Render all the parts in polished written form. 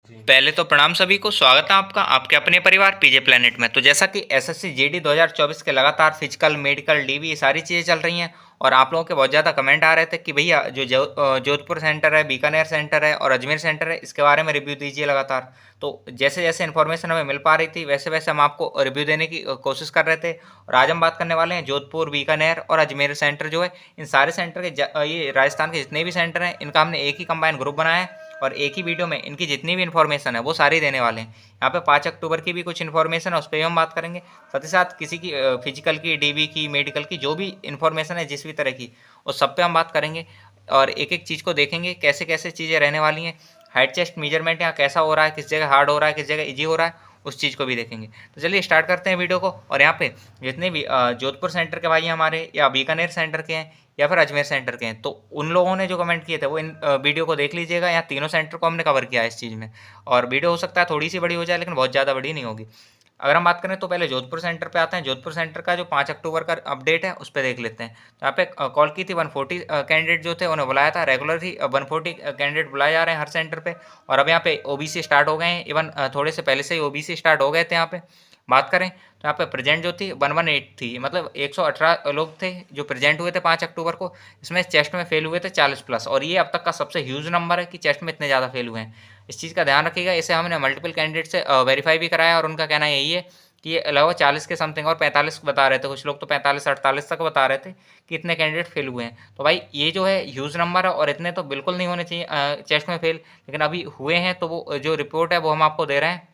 पहले तो प्रणाम सभी को, स्वागत है आपका आपके अपने परिवार पीजे प्लेनेट में। तो जैसा कि एसएससी जीडी 2024 के लगातार फिजिकल मेडिकल डीबी ये सारी चीज़ें चल रही हैं और आप लोगों के बहुत ज़्यादा कमेंट आ रहे थे कि भैया जोधपुर सेंटर है, बीकानेर सेंटर है और अजमेर सेंटर है, इसके बारे में रिव्यू दीजिए लगातार। तो जैसे जैसे इन्फॉर्मेशन हमें मिल पा रही थी वैसे वैसे हम आपको रिव्यू देने की कोशिश कर रहे थे। और आज हम बात करने वाले हैं जोधपुर, बीकानेर और अजमेर सेंटर जो है, इन सारे सेंटर के ये राजस्थान के जितने भी सेंटर हैं इनका हमने एक ही कंबाइन ग्रुप बनाया है और एक ही वीडियो में इनकी जितनी भी इन्फॉर्मेशन है वो सारी देने वाले हैं। यहाँ पे 5 अक्टूबर की भी कुछ इन्फॉर्मेशन है, उस पर भी हम बात करेंगे। साथ ही साथ किसी की फिजिकल की, डीबी की, मेडिकल की जो भी इन्फॉर्मेशन है जिस भी तरह की, उस सब पे हम बात करेंगे और एक एक चीज़ को देखेंगे कैसे कैसे चीज़ें रहने वाली हैं। हाइट चेस्ट मेजरमेंट यहाँ कैसा हो रहा है, किस जगह हार्ड हो रहा है, किस जगह ईजी हो रहा है, उस चीज़ को भी देखेंगे। तो चलिए स्टार्ट करते हैं वीडियो को। और यहाँ पे जितने भी जोधपुर सेंटर के भाई हमारे या बीकानेर सेंटर के हैं या फिर अजमेर सेंटर के हैं, तो उन लोगों ने जो कमेंट किए थे वो इन वीडियो को देख लीजिएगा। यहाँ तीनों सेंटर को हमने कवर किया है इस चीज़ में। और वीडियो हो सकता है थोड़ी सी बड़ी हो जाए लेकिन बहुत ज़्यादा बड़ी नहीं होगी। अगर हम बात करें तो पहले जोधपुर सेंटर पे आते हैं। जोधपुर सेंटर का जो 5 अक्टूबर का अपडेट है उस पर देख लेते हैं। तो यहाँ पे कॉल की थी 140 कैंडिडेट जो थे उन्हें बुलाया था। रेगुलर ही 140 कैंडिडेट बुलाए जा रहे हैं हर सेंटर पे। और अब यहाँ पे ओबीसी स्टार्ट हो गए हैं, इवन थोड़े से पहले से ही ओबीसी स्टार्ट हो गए थे। यहाँ पे बात करें तो यहाँ पे प्रेजेंट जो थी 118 थी, मतलब 118 लोग थे जो प्रेजेंट हुए थे 5 अक्टूबर को। इसमें चेस्ट में फेल हुए थे 40 प्लस, और ये अब तक का सबसे ह्यूज नंबर है कि चेस्ट में इतने ज़्यादा फेल हुए हैं। इस चीज़ का ध्यान रखिएगा। इसे हमने मल्टीपल कैंडिडेट से वेरीफाई भी कराया और उनका कहना यही है कि ये लगभग 40 के समथिंग और 45 बता रहे थे, कुछ लोग तो 45-48 तक बता रहे थे कि इतने कैंडिडेट फेल हुए हैं। तो भाई ये जो है ह्यूज नंबर है और इतने तो बिल्कुल नहीं होने चाहिए चेस्ट में फेल, लेकिन अभी हुए हैं। तो वो जो रिपोर्ट है वो हम आपको दे रहे हैं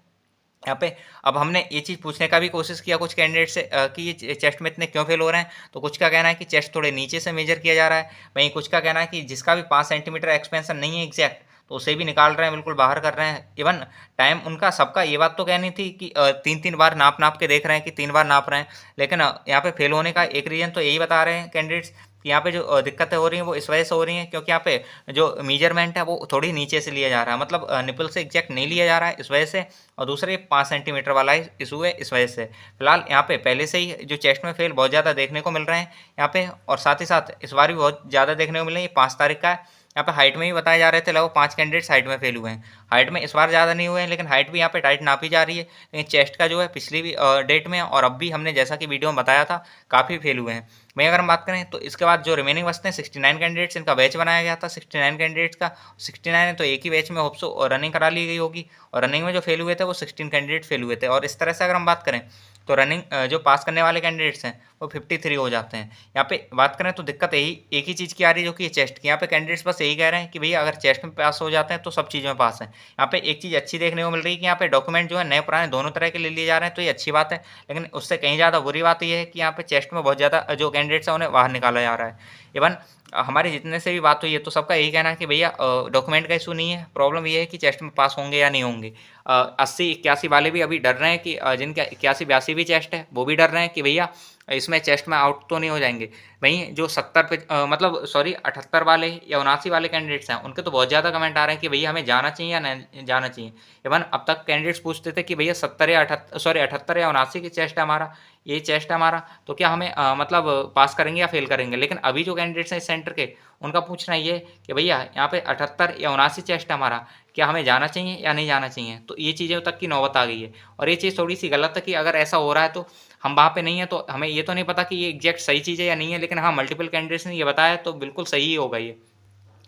यहाँ पे। अब हमने ये चीज़ पूछने का भी कोशिश किया कुछ कैंडिडेट से कि ये चेस्ट में इतने क्यों फेल हो रहे हैं। तो कुछ का कहना है कि चेस्ट थोड़े नीचे से मेजर किया जा रहा है, वहीं कुछ का कहना है कि जिसका भी 5 सेंटीमीटर एक्सपेंशन नहीं है एग्जैक्ट, तो उसे भी निकाल रहे हैं, बिल्कुल बाहर कर रहे हैं। इवन टाइम उनका सबका ये बात तो कहनी थी कि 3-3 बार नाप नाप के देख रहे हैं कि 3 बार नाप रहे हैं। लेकिन यहाँ पे फेल होने का एक रीज़न तो यही बता रहे हैं कैंडिडेट्स कि यहाँ पे जो दिक्कतें हो रही हैं वो इस वजह से हो रही हैं क्योंकि यहाँ पे जो मेजरमेंट है वो थोड़ी नीचे से लिया जा रहा है, मतलब निपल से एग्जैक्ट नहीं लिया जा रहा है इस वजह से। और दूसरे 5 सेंटीमीटर वाला इशू है इस वजह से। फिलहाल यहाँ पे पहले से ही जो चेस्ट में फेल बहुत ज़्यादा देखने को मिल रहे हैं यहाँ पे, और साथ ही साथ इस बार भी बहुत ज़्यादा देखने को मिले। ये 5 तारीख का है। यहाँ पे हाइट में भी बताए जा रहे थे लगभग 5 कैंडिडेट्स हाइट में फेल हुए हैं। हाइट में इस बार ज़्यादा नहीं हुए हैं लेकिन हाइट भी यहाँ पे टाइट नापी जा रही है। लेकिन चेस्ट का जो है पिछली भी डेट में और अब भी हमने जैसा कि वीडियो में बताया था काफ़ी फेल हुए हैं। वहीं अगर हम बात करें तो इसके बाद जो रिमेनिंग बचते हैं 69 कैंडिडेट्स, इनका बैच बनाया गया था 69 कैंडिडेट्स का। 69 है तो एक ही बैच में होप सो रनिंग करा ली गई होगी, और रनिंग में जो फेल हुए थे वो 16 कैंडिडेट फेल हुए थे। और इस तरह से अगर हम बात करें तो रनिंग जो पास करने वाले कैंडिडेट्स हैं वो 53 हो जाते हैं। यहाँ पे बात करें तो दिक्कत यही एक ही चीज़ की आ रही है जो कि चेस्ट की। यहाँ पे कैंडिडेट्स बस यही कह रहे हैं कि भैया अगर चेस्ट में पास हो जाते हैं तो सब चीज़ों में पास है। यहाँ पे एक चीज़ अच्छी देखने को मिल रही है कि यहाँ पे डॉक्यूमेंट जो है नए पुराने दोनों तरह के ले लिए जा रहे हैं, तो ये अच्छी बात है। लेकिन उससे कहीं ज़्यादा बुरी बात यह है कि यहाँ पे चेस्ट में बहुत ज़्यादा जो कैंडिडेट्स हैं उन्हें बाहर निकाला जा रहा है। इवन हमारे जितने से भी बात हुई है तो सबका यही कहना है कि भैया डॉक्यूमेंट का इशू नहीं है, प्रॉब्लम ये है कि चेस्ट में पास होंगे या नहीं होंगे। 80-81 वाले भी अभी डर रहे हैं कि जिनके 81-82 भी चेस्ट है वो भी डर रहे हैं कि भैया इसमें चेस्ट में आउट तो नहीं हो जाएंगे। वहीं जो 70 पे मतलब सॉरी 78 वाले या 79 वाले कैंडिडेट्स हैं उनके तो बहुत ज़्यादा कमेंट आ रहे हैं कि भैया हमें जाना चाहिए या नहीं जाना चाहिए। इवन अब तक कैंडिडेट्स पूछते थे कि भैया 70 या 78 या 79 की चेस्ट है हमारा, ये चेस्ट है हमारा, तो क्या हमें मतलब पास करेंगे या फेल करेंगे। लेकिन अभी जो कैंडिडेट्स हैं इस सेंटर के उनका पूछना ये है कि भैया यहाँ पे 78 या 79 चेस्ट है हमारा, क्या हमें जाना चाहिए या नहीं जाना चाहिए। तो ये चीज़ें तक की नौबत आ गई है और ये चीज़ थोड़ी सी गलत है कि अगर ऐसा हो रहा है तो हम वहाँ पे नहीं है तो हमें ये तो नहीं पता कि ये एग्जैक्ट सही चीज़ है या नहीं है, लेकिन हाँ मल्टीपल कैंडिडेट्स ने ये बताया तो बिल्कुल सही ही होगा ये।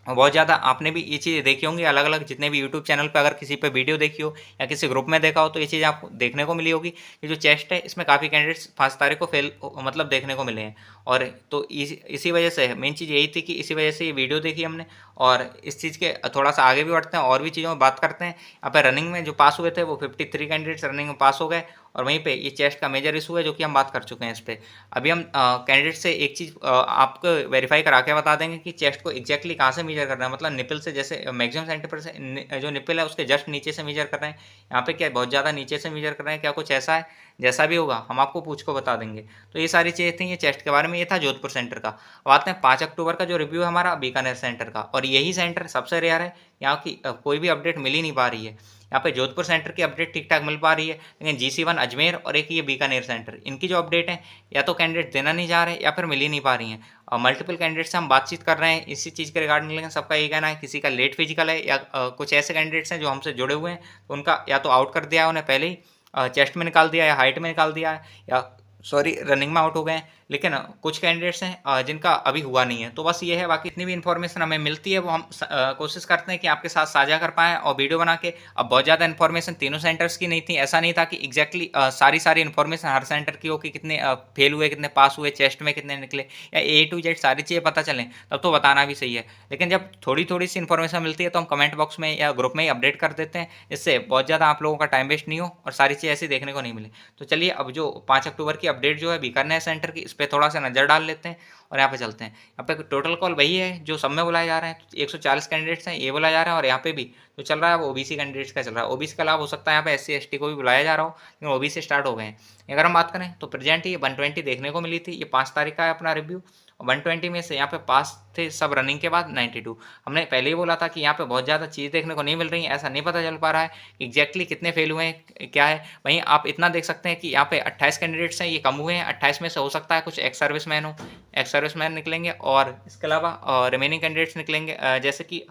और बहुत ज़्यादा आपने भी ये चीज़ें देखी होंगी अलग अलग जितने भी यूट्यूब चैनल पे, अगर किसी पे वीडियो देखी हो या किसी ग्रुप में देखा हो तो ये चीज़ आपको देखने को मिली होगी कि जो चेस्ट है इसमें काफ़ी कैंडिडेट्स 5 तारीख को फेल मतलब देखने को मिले हैं। और तो इसी वजह से मेन चीज़ यही थी कि इसी वजह से ये वीडियो देखी हमने। और इस चीज़ के थोड़ा सा आगे भी बढ़ते हैं और भी चीज़ों में बात करते हैं। यहाँ पर रनिंग में जो पास हुए थे वो 53 कैंडिडेट्स रनिंग में पास हो गए। और वहीं पे ये चेस्ट का मेजर इशू है जो कि हम बात कर चुके हैं इस पर। अभी हम कैंडिडेट से एक चीज़ आपको वेरीफाई करा के बता देंगे कि चेस्ट को एग्जैक्टली कहाँ से मेजर करना है, मतलब निपल से, जैसे मैक्सिमम सेंटीमीटर से जो निपल है उसके जस्ट नीचे से मेजर कर रहे हैं, यहाँ पे क्या बहुत ज़्यादा नीचे से मेजर कर रहे हैं, क्या कुछ ऐसा है। जैसा भी होगा हम आपको पूछ को बता देंगे। तो ये सारी चीज़ें थी ये चेस्ट के बारे में, ये था जोधपुर सेंटर का। अब आते हैं 5 अक्टूबर का जो रिव्यू है हमारा बीकानेर सेंटर का, और यही सेंटर सबसे रेयर है, यहाँ की कोई भी अपडेट मिल ही नहीं पा रही है। यहाँ पे जोधपुर सेंटर की अपडेट ठीक ठाक मिल पा रही है, लेकिन GC1 अजमेर और एक ये बीकानेर सेंटर, इनकी जो अपडेट है या तो कैंडिडेट देना नहीं जा रहे या फिर मिल ही नहीं पा रही हैं। मल्टीपल कैंडिडेट से हम बातचीत कर रहे हैं इसी चीज़ के रिगार्डिंग, लेकिन सबका ये कहना है किसी का लेट फिजिकल है या कुछ ऐसे कैंडिडेट्स हैं जो हमसे जुड़े हुए हैं तो उनका या तो आउट कर दिया है उन्हें पहले ही, चेस्ट में निकाल दिया या हाइट में निकाल दिया है या सॉरी रनिंग में आउट हो गए हैं, लेकिन कुछ कैंडिडेट्स हैं जिनका अभी हुआ नहीं है। तो बस ये है, बाकी इतनी भी इन्फॉर्मेशन हमें मिलती है वो हम कोशिश करते हैं कि आपके साथ साझा कर पाएँ और वीडियो बना के। अब बहुत ज़्यादा इन्फॉर्मेशन तीनों सेंटर्स की नहीं थी, ऐसा नहीं था कि एग्जैक्टली सारी इन्फॉर्मेशन हर सेंटर की हो कि कितने फेल हुए, कितने पास हुए, चेस्ट में कितने निकले या A to Z सारी चीज़ें पता चलें, तब तो बताना भी सही है। लेकिन जब थोड़ी थोड़ी सी इन्फॉर्मेशन मिलती है तो हम कमेंट बॉक्स में या ग्रुप में ही अपडेट कर देते हैं, जिससे बहुत ज़्यादा आप लोगों का टाइम वेस्ट नहीं हो और सारी चीज़ ऐसी देखने को नहीं मिले। तो चलिए अब जो 5 अक्टूबर की अपडेट जो है बीकानेर सेंटर की, इस पर थोड़ा सा नज़र डाल लेते हैं और यहाँ पे चलते हैं। यहाँ पे टोटल कॉल वही है जो सब में बुलाए जा रहे हैं, 140 कैंडिडेट्स हैं ये बुलाया जा रहा है और यहाँ पे भी जो चल रहा है वो ओबीसी कैंडिडेट्स का चल रहा है। ओबीसी के अलावा हो सकता है यहाँ पे SC ST को भी बुलाया जा रहा हो, लेकिन ओबीसी स्टार्ट हो गए हैं। अगर हम बात करें तो प्रेजेंट ये 120 देखने को मिली थी, ये 5 तारीख का है अपना रिव्यू। 120 में से यहाँ पे पास थे सब रनिंग के बाद 92। हमने पहले ही बोला था कि यहाँ पे बहुत ज़्यादा चीज़ देखने को नहीं मिल रही है, ऐसा नहीं पता चल पा रहा है एग्जैक्टली कितने फेल हुए हैं क्या है। वहीं आप इतना देख सकते हैं कि यहाँ पे 28 कैंडिडेट्स हैं, ये कम हुए हैं। 28 में से हो सकता है कुछ एक्स सर्विसमैन हो, एक्स सर्विसमैन निकलेंगे और इसके अलावा रिमेनिंग कैंडिडेट्स निकलेंगे, जैसे कि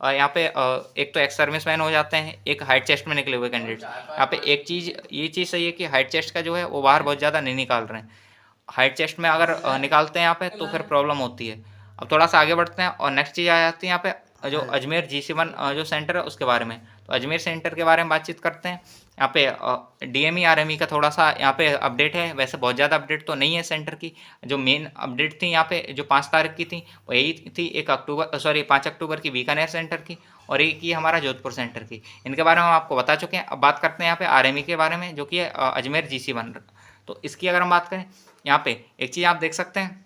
यहाँ पे एक तो एक्स सर्विसमैन हो जाते हैं, एक हाइट चेस्ट में निकले हुए कैंडिडेट्स। यहाँ पे एक चीज़ ये चीज़ सही है कि हाइट चेस्ट का जो है वो बाहर बहुत ज़्यादा नहीं निकाल रहे हैं। हाइट चेस्ट में अगर निकालते हैं यहाँ पे तो फिर प्रॉब्लम होती है। अब थोड़ा सा आगे बढ़ते हैं और नेक्स्ट चीज़ आ जाती है यहाँ पे जो अजमेर GC1 जो सेंटर है उसके बारे में। तो अजमेर सेंटर के बारे में बातचीत करते हैं। यहाँ पे DME RME का थोड़ा सा यहाँ पे अपडेट है, वैसे बहुत ज़्यादा अपडेट तो नहीं है सेंटर की। जो मेन अपडेट थी यहाँ पे जो 5 तारीख की थी वो यही थी, 5 अक्टूबर की बीकानेर सेंटर की और एक ही हमारा जोधपुर सेंटर की। इनके बारे में हम आपको बता चुके हैं। अब बात करते हैं यहाँ पे RME के बारे में जो कि है अजमेर GC1। तो इसकी अगर हम बात करें, यहाँ पे एक चीज़ आप देख सकते हैं,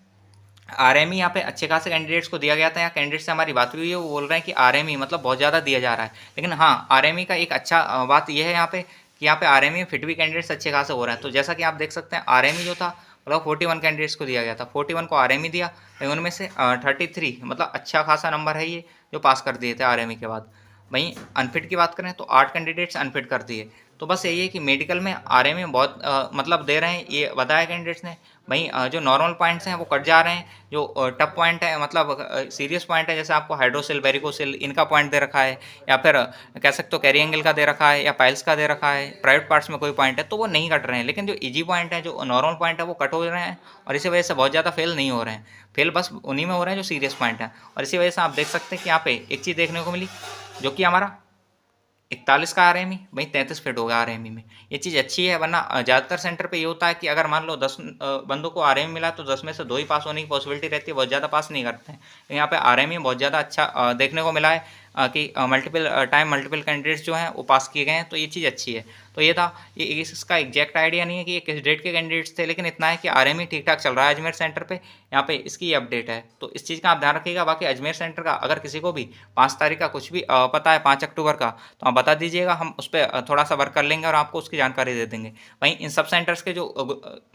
RME यहाँ पे अच्छे खासे कैंडिडेट्स को दिया गया था। यहाँ कैंडिडेट से हमारी बात हुई है, वो बोल रहे हैं कि RME मतलब बहुत ज़्यादा दिया जा रहा है। लेकिन हाँ, RME का एक अच्छा बात यह है यहाँ पे कि यहाँ पे RME में फिट भी कैंडिडेट्स अच्छे खासे हो रहे हैं। तो जैसा कि आप देख सकते हैं RME जो था मतलब 41 कैंडिडेट्स को दिया गया था, 41 को RME दिया, उनमें से 33 मतलब अच्छा खासा नंबर है ये जो पास कर दिए थे RME के बाद। वहीं अनफिट की बात करें तो 8 कैंडिडेट्स अनफिट कर दिए। तो बस यही है कि मेडिकल में RME बहुत मतलब दे रहे हैं, ये बताया कैंडिडेट्स ने। वहीं जो नॉर्मल पॉइंट्स हैं वो कट जा रहे हैं, जो टफ पॉइंट है मतलब सीरियस पॉइंट है, जैसे आपको हाइड्रोसिल, वेरिकोसिल इनका पॉइंट दे रखा है, या फिर कह सकते हो कैरी एंगल का दे रखा है या पाइल्स का दे रखा है, प्राइवेट पार्ट्स में कोई पॉइंट है तो वो नहीं कट रहे हैं। लेकिन जो इजी पॉइंट है, जो नॉर्मल पॉइंट है वो कट हो रहे हैं और इसी वजह से बहुत ज़्यादा फेल नहीं हो रहे हैं। फेल बस उन्हीं में हो रहे हैं जो सीरियस पॉइंट है। और इसी वजह से आप देख सकते हैं कि यहाँ पे एक चीज़ देखने को मिली जो कि हमारा 41 का RME वहीं 33 फिट होगा RME में। ये चीज़ अच्छी है, वरना ज़्यादातर सेंटर पे ये होता है कि अगर मान लो 10 बंदों को RME मिला तो 10 में से 2 ही पास होने की पॉसिबिलिटी रहती है, बहुत ज़्यादा पास नहीं करते हैं। तो यहाँ पे RME बहुत ज़्यादा अच्छा देखने को मिला है कि मल्टीपल कैंडिडेट्स जो हैं वो पास किए गए हैं, तो ये चीज़ अच्छी है। तो ये था, ये इसका एग्जैक्ट आइडिया नहीं है कि ये किस डेट के कैंडिडेट्स थे, लेकिन इतना है कि RME ठीक ठाक चल रहा है अजमेर सेंटर पे। यहाँ पे इसकी ये अपडेट है, तो इस चीज़ का आप ध्यान रखिएगा। बाकी अजमेर सेंटर का अगर किसी को भी 5 तारीख का कुछ भी पता है, 5 अक्टूबर का, तो आप बता दीजिएगा, हम उस पर थोड़ा सा वर्क कर लेंगे और आपको उसकी जानकारी दे देंगे। वहीं इन सब सेंटर्स के जो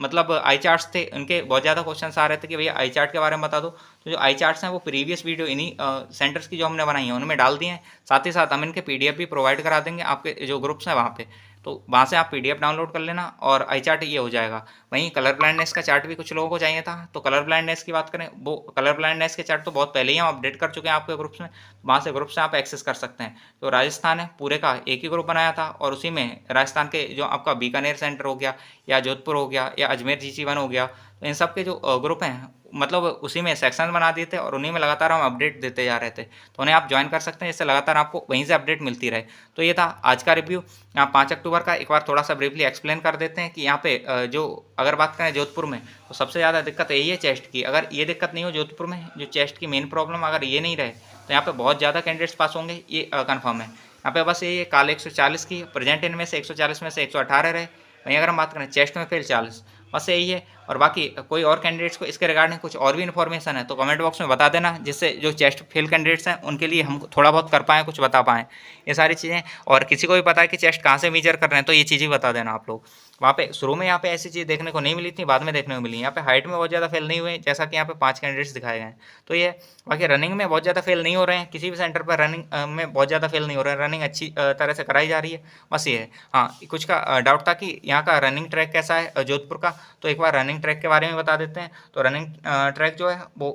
मतलब आई चार्ट्स थे, उनके बहुत ज़्यादा क्वेश्चन आ रहे थे कि भैया आई चार्ट के बारे में बता दो। तो जो आई चार्ट्स हैं वो प्रीवियस वीडियो इन्हीं सेंटर्स की जो हमने बनाई है उनमें डाल दिए हैं। साथ ही साथ हम इनके PDF भी प्रोवाइड करा देंगे आपके जो ग्रुप्स हैं वहाँ पे, तो वहाँ से आप PDF डाउनलोड कर लेना और आई चार्ट ये हो जाएगा। वहीं कलर ब्लाइंडनेस का चार्ट भी कुछ लोगों को चाहिए था, तो कलर ब्लाइंडनेस की बात करें, वो कलर ब्लाइंडनेस के चार्ट तो बहुत पहले ही हम अपडेट कर चुके हैं आपके ग्रुप्स में, वहाँ से ग्रुप से आप एक्सेस कर सकते हैं। तो राजस्थान है पूरे का एक ही ग्रुप बनाया था और उसी में राजस्थान के जो आपका बीकानेर सेंटर हो गया या जोधपुर हो गया या अजमेर GC1 हो गया, तो इन सब के जो ग्रुप हैं मतलब उसी में सेक्शन बना दिए थे और उन्हीं में लगातार हम अपडेट देते जा रहे थे। तो उन्हें आप ज्वाइन कर सकते हैं, इससे लगातार आपको वहीं से अपडेट मिलती रहे। तो ये था आज का रिव्यू यहाँ 5 अक्टूबर का। एक बार थोड़ा सा ब्रीफली एक्सप्लेन कर देते हैं कि यहाँ पे जो अगर बात करें जोधपुर में, तो सबसे ज़्यादा दिक्कत यही है चेस्ट की। अगर ये दिक्कत नहीं हो जोधपुर में, जो चेस्ट की मेन प्रॉब्लम अगर ये नहीं रहे, तो यहाँ पे बहुत ज़्यादा कैंडिडेट्स पास होंगे, ये कन्फर्म है। यहाँ पे बस ये काल 140 की प्रेजेंट इनमें से 140 में से 118 रहे। वहीं अगर हम बात करें चेस्ट में फेल 40, बस यही है। और बाकी कोई और कैंडिडेट्स को इसके रिगार्डिंग कुछ और भी इन्फॉर्मेशन है तो कमेंट बॉक्स में बता देना, जिससे जो चेस्ट फेल कैंडिडेट्स हैं उनके लिए हम थोड़ा बहुत कर पाएँ, कुछ बता पाएँ ये सारी चीज़ें। और किसी को भी पता है कि चेस्ट कहाँ से मेजर कर रहे हैं तो ये चीज़ें बता देना आप लोग। वहाँ पे शुरू में यहाँ पे ऐसी चीज़ देखने को नहीं मिली थी, बाद में देखने को मिली। यहाँ पे हाइट में बहुत ज़्यादा फेल नहीं हुए, जैसा कि यहाँ पे 5 कैंडिडेट्स दिखाए गए हैं। तो ये बाकी रनिंग में बहुत ज़्यादा फेल नहीं हो रहे हैं, किसी भी सेंटर पर रनिंग में बहुत ज़्यादा फेल नहीं हो रहे हैं, रनिंग अच्छी तरह से कराई जा रही है, बस ये है। हाँ, कुछ का डाउट था कि यहाँ का रनिंग ट्रैक कैसा है जोधपुर का, तो एक बार रनिंग रनिंग ट्रैक के बारे में बता देते हैं। तो रनिंग ट्रैक जो है वो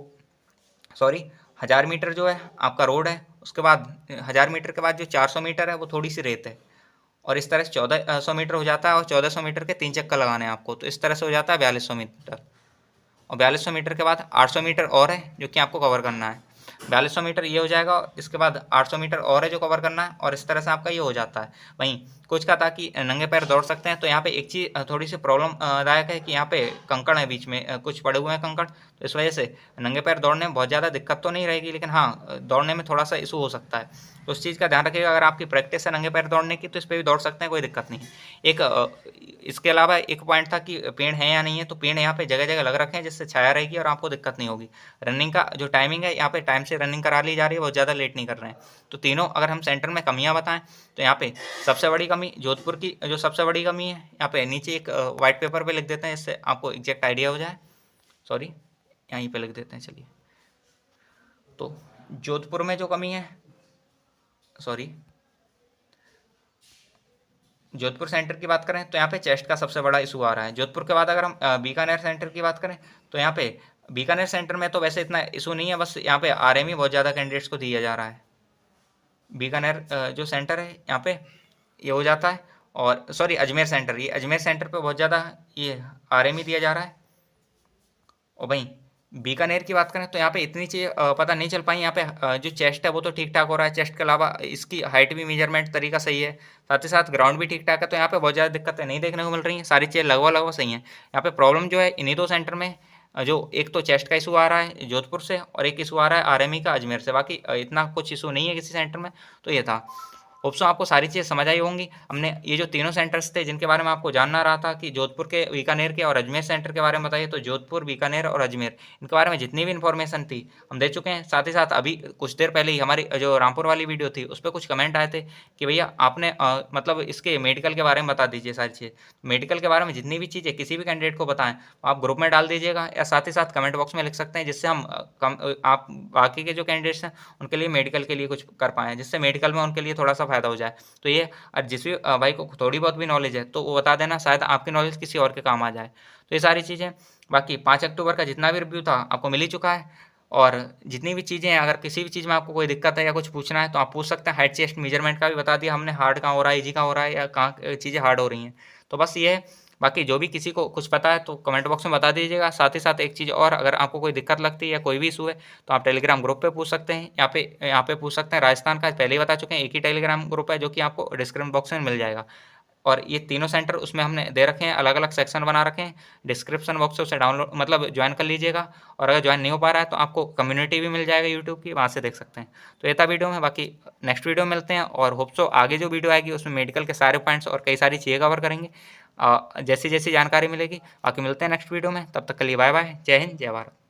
1000 मीटर जो है आपका रोड है, उसके बाद 1000 मीटर के बाद जो 400 मीटर है वो थोड़ी सी रेत है, और इस तरह से 1400 मीटर हो जाता है, और 1400 मीटर के 3 चक्कर लगाने हैं आपको, तो इस तरह से हो जाता है 4200 मीटर। और 4200 मीटर के बाद 800 मीटर और है जो कि आपको कवर करना है। 4200 मीटर ये हो जाएगा, इसके बाद 800 मीटर और है जो कवर करना है, और इस तरह से आपका ये हो जाता है। वहीं कुछ का था कि नंगे पैर दौड़ सकते हैं, तो यहाँ पे एक चीज़ थोड़ी सी प्रॉब्लम दायक है कि यहाँ पे कंकड़ है बीच में, कुछ पड़े हुए हैं कंकड़, तो इस वजह से नंगे पैर दौड़ने में बहुत ज़्यादा दिक्कत तो नहीं रहेगी, लेकिन हाँ दौड़ने में थोड़ा सा इशू हो सकता है। तो उस चीज़ का ध्यान रखिएगा, अगर आपकी प्रैक्टिस है नंगे पैर दौड़ने की तो इस पर भी दौड़ सकते हैं, कोई दिक्कत नहीं। एक इसके अलावा एक पॉइंट था कि पेड़ है या नहीं है, तो पेड़ यहाँ पे जगह जगह लग रखे हैं जिससे छाया रहेगी और आपको दिक्कत नहीं होगी। रनिंग का जो टाइमिंग है यहाँ पे टाइम से रनिंग करा ली जा रही है, बहुत ज़्यादा लेट नहीं कर रहे हैं। तो तीनों अगर हम सेंटर में कमियाँ बताएं तो यहाँ पे सबसे बड़ी कमी जोधपुर की, जो सबसे बड़ी कमी है यहाँ पे नीचे एक वाइट पेपर पे लिख देते हैं, इससे आपको एग्जैक्ट आइडिया हो जाए। सॉरी, यहीं पे लिख देते हैं, चलिए। तो जोधपुर में जो कमी है, सॉरी, जोधपुर सेंटर की बात करें तो यहाँ पे चेस्ट का सबसे बड़ा इशू आ रहा है। जोधपुर के बाद अगर हम बीकानेर सेंटर की बात करें तो यहाँ पे बीकानेर सेंटर में तो वैसे इतना इशू नहीं है, बस यहाँ पे आरएमई बहुत ज़्यादा कैंडिडेट्स को दिया जा रहा है। बीकानेर जो सेंटर है यहाँ पे ये हो जाता है, और सॉरी अजमेर सेंटर, ये अजमेर सेंटर पे बहुत ज़्यादा ये आरएमई दिया जा रहा है। और वहीं बीकानेर की बात करें तो यहाँ पे इतनी चीज़ पता नहीं चल पाई। यहाँ पे जो चेस्ट है वो तो ठीक ठाक हो रहा है, चेस्ट के अलावा इसकी हाइट भी मेजरमेंट तरीका सही है, साथ ही साथ ग्राउंड भी ठीक ठाक है, तो यहाँ पे बहुत ज़्यादा दिक्कतें नहीं देखने को मिल रही हैं, सारी चीज़ें लगभग लगभग सही हैं। यहाँ पे प्रॉब्लम जो है इन्हीं दो सेंटर में जो एक तो चेस्ट का इशू आ रहा है जोधपुर से, और एक इशू आ रहा है आरएमई का अजमेर से, बाकी इतना कुछ इशू नहीं है किसी सेंटर में। तो ये था। होप सो आपको सारी चीज़ें समझ आई होंगी। हमने ये जो तीनों सेंटर्स थे जिनके बारे में आपको जानना रहा था कि जोधपुर के, बीकानेर के और अजमेर सेंटर के बारे में बताइए, तो जोधपुर, बीकानेर और अजमेर इनके बारे में जितनी भी इन्फॉर्मेशन थी हम दे चुके हैं। साथ ही साथ अभी कुछ देर पहले ही हमारी जो रामपुर वाली वीडियो थी उस पर कुछ कमेंट आए थे कि भैया आपने मतलब इसके मेडिकल के बारे में बता दीजिए सारी चीज़ें। मेडिकल के बारे में जितनी भी चीज़ें किसी भी कैंडिडेट को बताएं आप ग्रुप में डाल दीजिएगा, या साथ ही साथ कमेंट बॉक्स में लिख सकते हैं, जिससे हम आप बाकी के जो कैंडिडेट्स हैं उनके लिए मेडिकल के लिए कुछ कर पाएँ, जिससे मेडिकल में उनके लिए थोड़ा सा फ़ायदा हो जाए। तो ये और जिस भी भाई को थोड़ी बहुत भी नॉलेज है तो वो बता देना, शायद आपकी नॉलेज किसी और के काम आ जाए। तो ये सारी चीज़ें, बाकी 5 अक्टूबर का जितना भी रिव्यू था आपको मिल ही चुका है, और जितनी भी चीज़ें हैं अगर किसी भी चीज़ में आपको कोई दिक्कत है या कुछ पूछना है तो आप पूछ सकते हैं। हाइट चेस्ट मेजरमेंट का भी बता दिया हमने, हार्ड कहाँ हो रहा है, ईजी कहाँ हो रहा है, या कहाँ चीज़ें हार्ड हो रही हैं। तो बस ये है। बाकी जो भी किसी को कुछ पता है तो कमेंट बॉक्स में बता दीजिएगा। साथ ही साथ एक चीज़ और, अगर आपको कोई दिक्कत लगती है या कोई भी इशू है तो आप टेलीग्राम ग्रुप पे पूछ सकते हैं। यहाँ पे पूछ सकते हैं। राजस्थान का पहले ही बता चुके हैं, एक ही टेलीग्राम ग्रुप है जो कि आपको डिस्क्रिप्शन बॉक्स में मिल जाएगा। और ये तीनों सेंटर उसमें हमने दे रखे हैं, अलग अलग सेक्शन बना रखे हैं। डिस्क्रिप्शन बॉक्स से उसे डाउनलोड मतलब ज्वाइन कर लीजिएगा, और अगर ज्वाइन नहीं हो पा रहा है तो आपको कम्युनिटी भी मिल जाएगा यूट्यूब की, वहाँ से देख सकते हैं। तो ये था वीडियो में, बाकी नेक्स्ट वीडियो में मिलते हैं, और होप सो आगे जो वीडियो आएगी उसमें मेडिकल के सारे पॉइंट्स और कई सारी चीज़ें कवर करेंगे जैसी जैसी जानकारी मिलेगी। बाकी मिलते हैं नेक्स्ट वीडियो में, तब तक के लिए बाय बाय, जय हिंद, जय भारत।